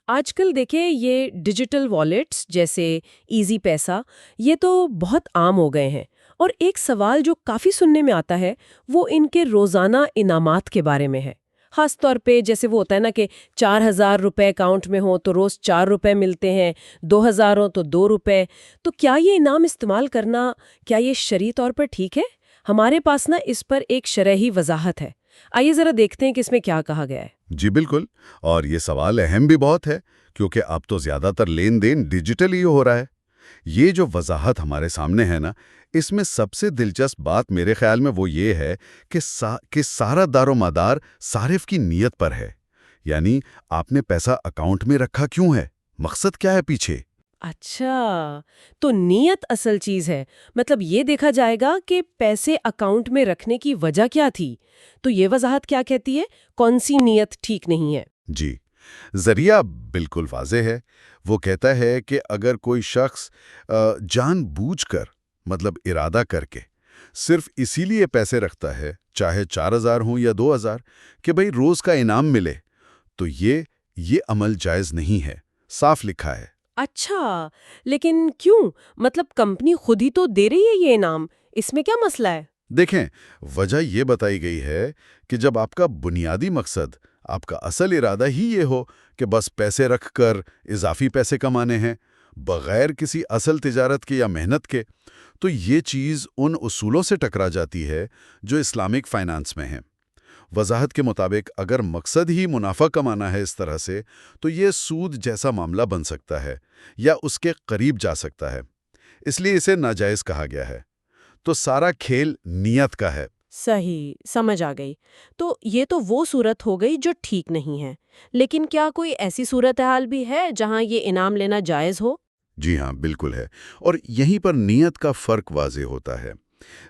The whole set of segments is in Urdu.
آج کل دیکھیں یہ ڈیجیٹل والیٹس جیسے ایزی پیسہ یہ تو بہت عام ہو گئے ہیں۔ اور ایک سوال جو کافی سننے میں آتا ہے وہ ان کے روزانہ انعامات کے بارے میں ہے۔ خاص طور پہ جیسے وہ ہوتا ہے نا کہ 4,000 روپے اکاؤنٹ میں ہوں تو روز 4 روپے ملتے ہیں، 2,000 ہوں تو 2 روپے۔ تو کیا یہ انعام استعمال کرنا کیا یہ شرعی طور پر ٹھیک ہے؟ ہمارے پاس نا اس پر ایک شرعی وضاحت ہے۔ آئیے ذرا دیکھتے ہیں کہ اس میں کیا کہا گیا ہے۔ جی بالکل، اور یہ سوال اہم بھی بہت ہے کیونکہ اب تو زیادہ تر لین دین ڈیجیٹل ہی ہو رہا ہے۔ یہ جو وضاحت ہمارے سامنے ہے نا، اس میں سب سے دلچسپ بات میرے خیال میں وہ یہ ہے کہ سارا دار و مدار صارف کی نیت پر ہے۔ یعنی آپ نے پیسہ اکاؤنٹ میں رکھا کیوں ہے، مقصد کیا ہے پیچھے۔ اچھا، تو نیت اصل چیز ہے۔ مطلب یہ دیکھا جائے گا کہ پیسے اکاؤنٹ میں رکھنے کی وجہ کیا تھی۔ تو یہ وضاحت کیا کہتی ہے؟ کون سی نیت ٹھیک نہیں ہے؟ جی، ذریعہ بالکل واضح ہے۔ وہ کہتا ہے کہ اگر کوئی شخص جان بوجھ کر مطلب ارادہ کر کے صرف اسی لیے پیسے رکھتا ہے، چاہے 4,000 ہوں یا 2,000، کہ بھئی روز کا انعام ملے، تو یہ عمل جائز نہیں ہے، صاف لکھا ہے۔ اچھا، لیکن کیوں؟ مطلب کمپنی خود ہی تو دے رہی ہے یہ انعام، اس میں کیا مسئلہ ہے؟ دیکھیں، وجہ یہ بتائی گئی ہے کہ جب آپ کا بنیادی مقصد، آپ کا اصل ارادہ ہی یہ ہو کہ بس پیسے رکھ کر اضافی پیسے کمانے ہیں بغیر کسی اصل تجارت کے یا محنت کے، تو یہ چیز ان اصولوں سے ٹکرا جاتی ہے جو اسلامک فائنانس میں ہیں۔ وضاحت کے مطابق اگر مقصد ہی منافع کمانا ہے اس طرح سے، تو یہ سود جیسا معاملہ بن سکتا ہے یا اس کے قریب جا سکتا ہے، اس لیے اسے ناجائز کہا گیا ہے۔ تو سارا کھیل نیت کا ہے۔ صحیح، سمجھ آ گئی۔ تو یہ تو وہ صورت ہو گئی جو ٹھیک نہیں ہے، لیکن کیا کوئی ایسی صورتحال بھی ہے جہاں یہ انعام لینا جائز ہو؟ جی ہاں، بالکل ہے، اور یہیں پر نیت کا فرق واضح ہوتا ہے۔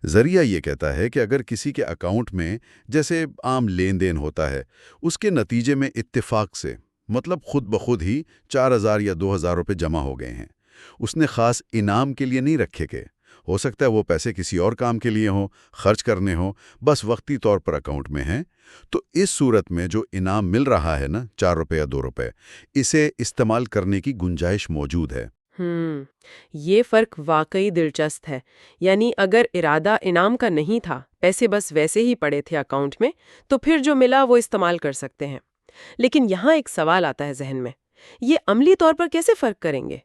ذریعہ یہ کہتا ہے کہ اگر کسی کے اکاؤنٹ میں جیسے عام لین دین ہوتا ہے، اس کے نتیجے میں اتفاق سے مطلب خود بخود ہی 4,000 یا 2,000 روپے جمع ہو گئے ہیں، اس نے خاص انعام کے لیے نہیں رکھے گئے، ہو سکتا ہے وہ پیسے کسی اور کام کے لیے ہوں، خرچ کرنے ہوں، بس وقتی طور پر اکاؤنٹ میں ہیں، تو اس صورت میں جو انعام مل رہا ہے نا، 4 روپے یا 2 روپے، اسے استعمال کرنے کی گنجائش موجود ہے۔ یہ فرق واقعی دلچسپ ہے۔ یعنی اگر ارادہ انعام کا نہیں تھا، پیسے بس ویسے ہی پڑے تھے اکاؤنٹ میں، تو پھر جو ملا وہ استعمال کر سکتے ہیں۔ لیکن یہاں ایک سوال آتا ہے ذہن میں، یہ عملی طور پر کیسے فرق کریں گے؟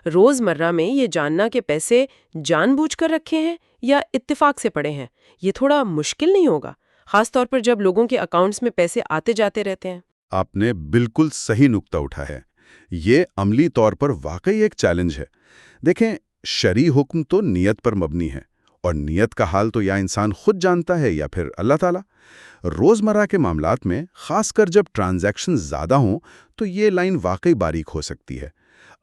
روزمرہ میں یہ جاننا کہ پیسے جان بوجھ کر رکھے ہیں یا اتفاق سے پڑے ہیں، یہ تھوڑا مشکل نہیں ہوگا، خاص طور پر جب لوگوں کے اکاؤنٹس میں پیسے آتے جاتے رہتے ہیں؟ آپ نے بالکل صحیح نقطہ اٹھا ہے۔ یہ عملی طور پر واقعی ایک چیلنج ہے۔ دیکھیں، شرعی حکم تو نیت پر مبنی ہے، اور نیت کا حال تو یا انسان خود جانتا ہے یا پھر اللہ تعالیٰ۔ روزمرہ کے معاملات میں خاص کر جب ٹرانزیکشن زیادہ ہوں تو یہ لائن واقعی باریک ہو سکتی ہے۔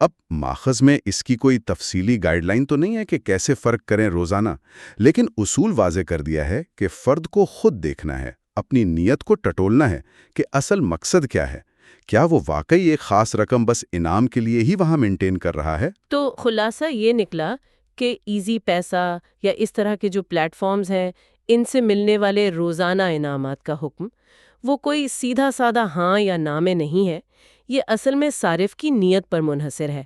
اب ماخذ میں اس کی کوئی تفصیلی گائیڈ لائن تو نہیں ہے کہ کیسے فرق کریں روزانہ، لیکن اصول واضح کر دیا ہے کہ فرد کو خود دیکھنا ہے، اپنی نیت کو ٹٹولنا ہے کہ اصل مقصد کیا ہے۔ کیا وہ واقعی ایک خاص رقم بس انعام کے لیے ہی وہاں مینٹین کر رہا ہے؟ تو خلاصہ یہ نکلا کہ ایزی پیسہ یا اس طرح کے جو پلیٹ فارمز ہیں، ان سے ملنے والے روزانہ انعامات کا حکم وہ کوئی سیدھا سادہ ہاں یا نہ میں نہیں ہے، یہ اصل میں صارف کی نیت پر منحصر ہے۔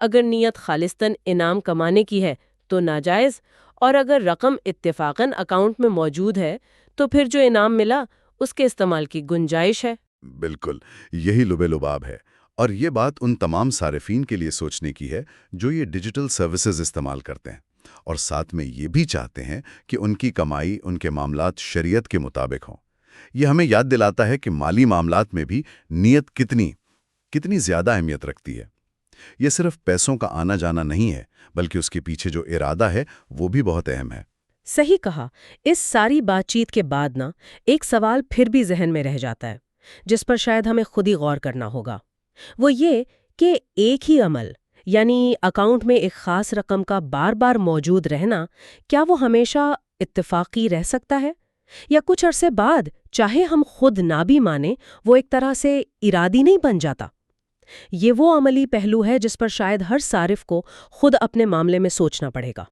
اگر نیت خالصتاً انعام کمانے کی ہے تو ناجائز، اور اگر رقم اتفاقاً اکاؤنٹ میں موجود ہے تو پھر جو انعام ملا اس کے استعمال کی گنجائش ہے۔ بالکل، یہی لب لباب ہے، اور یہ بات ان تمام صارفین کے لیے سوچنے کی ہے جو یہ ڈیجیٹل سروسز استعمال کرتے ہیں، اور ساتھ میں یہ بھی چاہتے ہیں کہ ان کی کمائی، ان کے معاملات شریعت کے مطابق ہوں۔ یہ ہمیں یاد دلاتا ہے کہ مالی معاملات میں بھی نیت کتنی زیادہ اہمیت رکھتی ہے۔ یہ صرف پیسوں کا آنا جانا نہیں ہے، بلکہ اس کے پیچھے جو ارادہ ہے وہ بھی بہت اہم ہے۔ صحیح کہا۔ اس ساری بات چیت کے بعد نا ایک سوال پھر بھی ذہن میں رہ جاتا ہے، جس پر شاید ہمیں خود ہی غور کرنا ہوگا۔ وہ یہ کہ ایک ہی عمل، یعنی اکاؤنٹ میں ایک خاص رقم کا بار بار موجود رہنا، کیا وہ ہمیشہ اتفاقی رہ سکتا ہے؟ یا کچھ عرصے بعد چاہے ہم خود نہ بھی مانیں وہ ایک طرح سے ارادی نہیں بن جاتا؟ یہ وہ عملی پہلو ہے جس پر شاید ہر صارف کو خود اپنے معاملے میں سوچنا پڑے گا۔